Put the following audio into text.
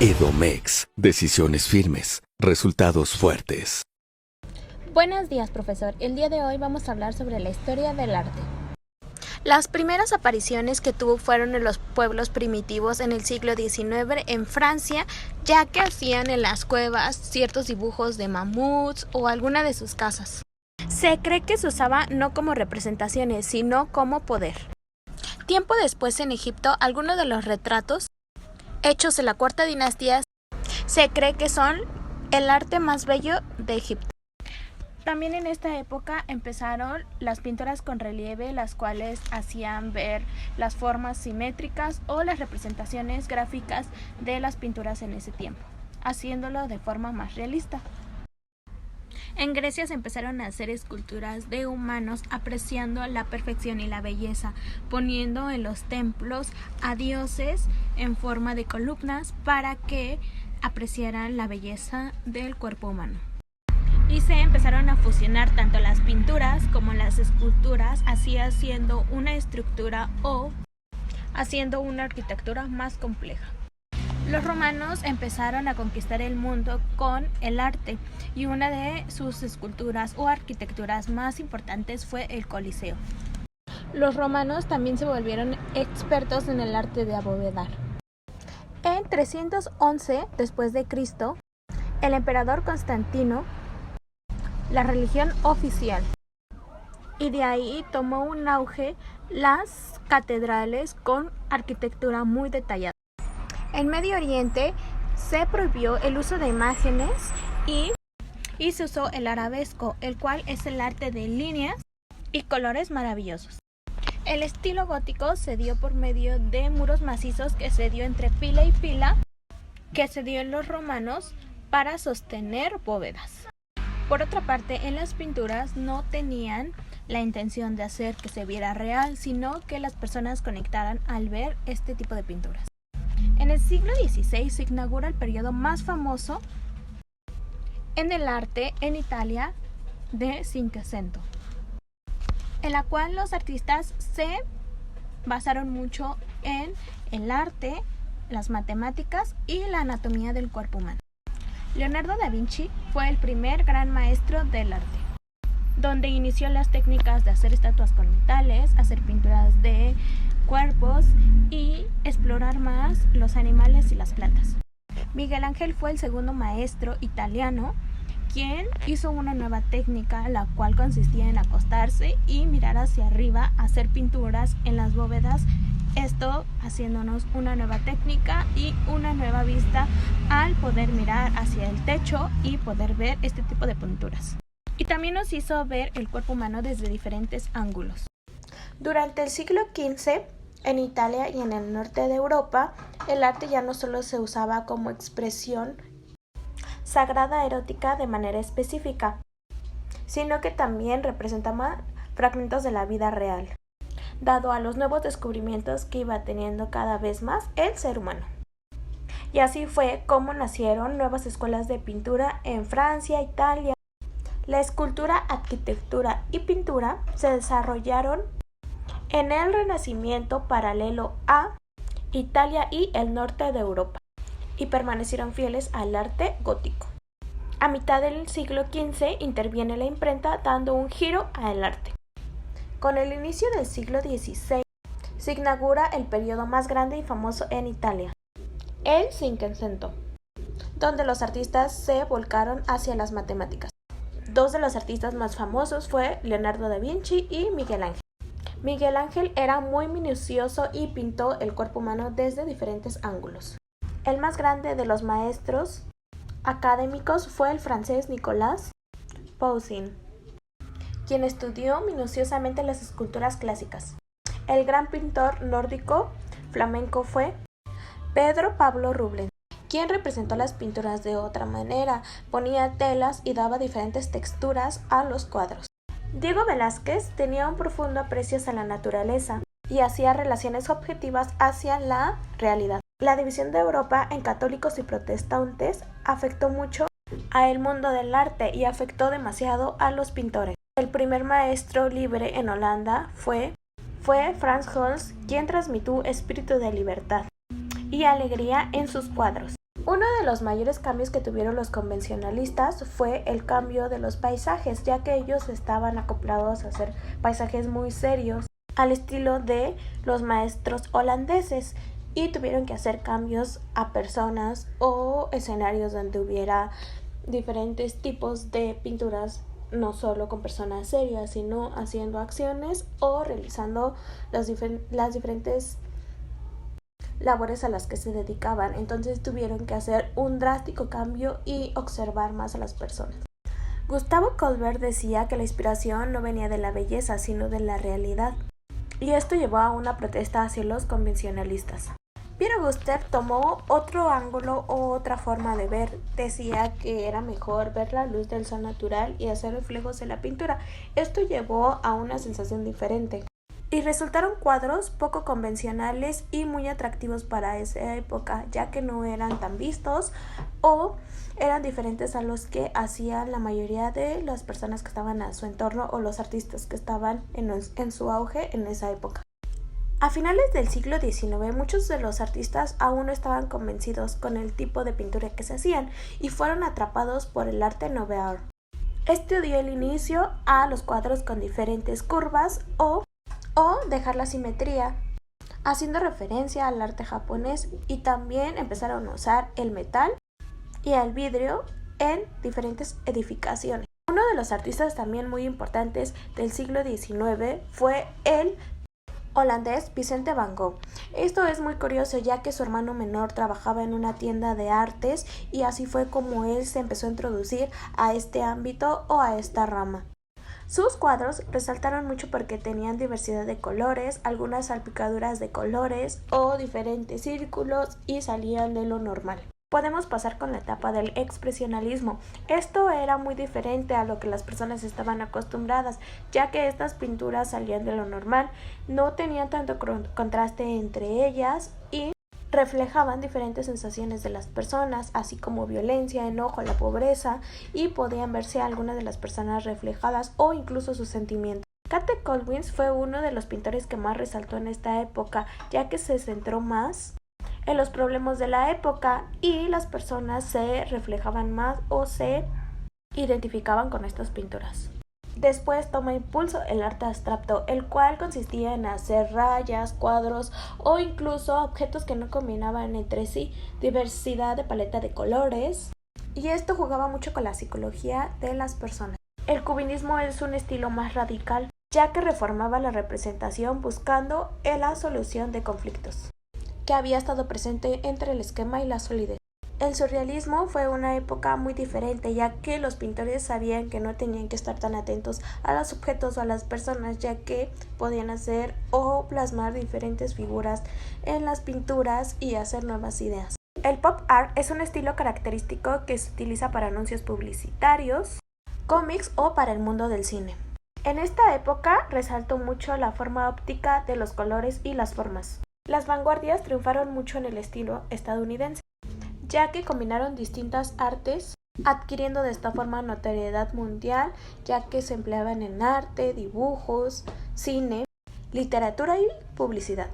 Edomex. Decisiones firmes. Resultados fuertes. Buenos días, profesor. El día de hoy vamos a hablar sobre la historia del arte. Las primeras apariciones que tuvo fueron en los pueblos primitivos en el siglo XIX en Francia, ya que hacían en las cuevas ciertos dibujos de mamuts o alguna de sus casas. Se cree que se usaba no como representaciones, sino como poder. Tiempo después en Egipto, algunos de los retratos hechos en la cuarta dinastía se cree que son el arte más bello de Egipto. También en esta época empezaron las pinturas con relieve, las cuales hacían ver las formas simétricas o las representaciones gráficas de las pinturas en ese tiempo, haciéndolo de forma más realista. En Grecia se empezaron a hacer esculturas de humanos apreciando la perfección y la belleza, poniendo en los templos a dioses en forma de columnas para que apreciaran la belleza del cuerpo humano. Y se empezaron a fusionar tanto las pinturas como las esculturas, así haciendo una estructura o haciendo una arquitectura más compleja. Los romanos empezaron a conquistar el mundo con el arte y una de sus esculturas o arquitecturas más importantes fue el Coliseo. Los romanos también se volvieron expertos en el arte de abovedar. En 311 después de Cristo, el emperador Constantino la religión oficial, y de ahí tomó un auge las catedrales con arquitectura muy detallada. En Medio Oriente se prohibió el uso de imágenes y se usó el arabesco, el cual es el arte de líneas y colores maravillosos. El estilo gótico se dio por medio de muros macizos que se dio entre pila y pila, que se dio en los romanos para sostener bóvedas. Por otra parte, en las pinturas no tenían la intención de hacer que se viera real, sino que las personas conectaran al ver este tipo de pinturas. En el siglo XVI se inaugura el periodo más famoso en el arte en Italia de Cinquecento, en la cual los artistas se basaron mucho en el arte, las matemáticas y la anatomía del cuerpo humano. Leonardo da Vinci fue el primer gran maestro del arte, donde inició las técnicas de hacer estatuas con metales, hacer pinturas de cuerpos y explorar más los animales y las plantas. Miguel Ángel fue el segundo maestro italiano, quien hizo una nueva técnica, la cual consistía en acostarse y mirar hacia arriba, hacer pinturas en las bóvedas, esto haciéndonos una nueva técnica y una nueva vista al poder mirar hacia el techo y poder ver este tipo de pinturas. Y también nos hizo ver el cuerpo humano desde diferentes ángulos. Durante el siglo XV, en Italia y en el norte de Europa, el arte ya no solo se usaba como expresión sagrada erótica de manera específica, sino que también representaba fragmentos de la vida real, dado a los nuevos descubrimientos que iba teniendo cada vez más el ser humano. Y así fue como nacieron nuevas escuelas de pintura en Francia, Italia. La escultura, arquitectura y pintura se desarrollaron en el Renacimiento paralelo a Italia y el norte de Europa, y permanecieron fieles al arte gótico. A mitad del siglo XV interviene la imprenta dando un giro al arte. Con el inicio del siglo XVI se inaugura el periodo más grande y famoso en Italia, el Cinquecento, donde los artistas se volcaron hacia las matemáticas. Dos de los artistas más famosos fue Leonardo da Vinci y Miguel Ángel. Miguel Ángel era muy minucioso y pintó el cuerpo humano desde diferentes ángulos. El más grande de los maestros académicos fue el francés Nicolas Poussin, quien estudió minuciosamente las esculturas clásicas. El gran pintor nórdico flamenco fue Pedro Pablo Rubens, quien representó las pinturas de otra manera, ponía telas y daba diferentes texturas a los cuadros. Diego Velázquez tenía un profundo aprecio hacia la naturaleza y hacía relaciones objetivas hacia la realidad. La división de Europa en católicos y protestantes afectó mucho al mundo del arte y afectó demasiado a los pintores. El primer maestro libre en Holanda fue Frans Hals, quien transmitió espíritu de libertad. Y y alegría en sus cuadros. Uno de los mayores cambios que tuvieron los convencionalistas fue el cambio de los paisajes, ya que ellos estaban acoplados a hacer paisajes muy serios al estilo de los maestros holandeses y tuvieron que hacer cambios a personas o escenarios donde hubiera diferentes tipos de pinturas, no solo con personas serias, sino haciendo acciones o realizando las diferentes labores a las que se dedicaban. Entonces tuvieron que hacer un drástico cambio y observar más a las personas. Gustavo Colbert decía que la inspiración no venía de la belleza, sino de la realidad, y esto llevó a una protesta hacia los convencionalistas. Pierre Auguste tomó otro ángulo o otra forma de ver. Decía que era mejor ver la luz del sol natural y hacer reflejos en la pintura. Esto llevó a una sensación diferente y resultaron cuadros poco convencionales y muy atractivos para esa época, ya que no eran tan vistos o eran diferentes a los que hacían la mayoría de las personas que estaban a su entorno o los artistas que estaban en su auge en esa época. A finales del siglo XIX, muchos de los artistas aún no estaban convencidos con el tipo de pintura que se hacían y fueron atrapados por el arte Nouveau. Este dio el inicio a los cuadros con diferentes curvas o dejar la simetría, haciendo referencia al arte japonés, y también empezaron a usar el metal y el vidrio en diferentes edificaciones. Uno de los artistas también muy importantes del siglo XIX fue el holandés Vicente Van Gogh. Esto es muy curioso, ya que su hermano menor trabajaba en una tienda de artes y así fue como él se empezó a introducir a este ámbito o a esta rama. Sus cuadros resaltaron mucho porque tenían diversidad de colores, algunas salpicaduras de colores o diferentes círculos y salían de lo normal. Podemos pasar con la etapa del expresionismo. Esto era muy diferente a lo que las personas estaban acostumbradas, ya que estas pinturas salían de lo normal, no tenían tanto contraste entre ellas y reflejaban diferentes sensaciones de las personas, así como violencia, enojo, la pobreza, y podían verse algunas de las personas reflejadas o incluso sus sentimientos. Kate Collins fue uno de los pintores que más resaltó en esta época, ya que se centró más en los problemas de la época y las personas se reflejaban más o se identificaban con estas pinturas. Después toma impulso el arte abstracto, el cual consistía en hacer rayas, cuadros o incluso objetos que no combinaban entre sí, diversidad de paleta de colores, y esto jugaba mucho con la psicología de las personas. El cubismo es un estilo más radical, ya que reformaba la representación buscando la solución de conflictos que había estado presente entre el esquema y la solidez. El surrealismo fue una época muy diferente, ya que los pintores sabían que no tenían que estar tan atentos a los objetos o a las personas, ya que podían hacer o plasmar diferentes figuras en las pinturas y hacer nuevas ideas. El pop art es un estilo característico que se utiliza para anuncios publicitarios, cómics o para el mundo del cine. En esta época resaltó mucho la forma óptica de los colores y las formas. Las vanguardias triunfaron mucho en el estilo estadounidense, ya que combinaron distintas artes, adquiriendo de esta forma notoriedad mundial, ya que se empleaban en arte, dibujos, cine, literatura y publicidad.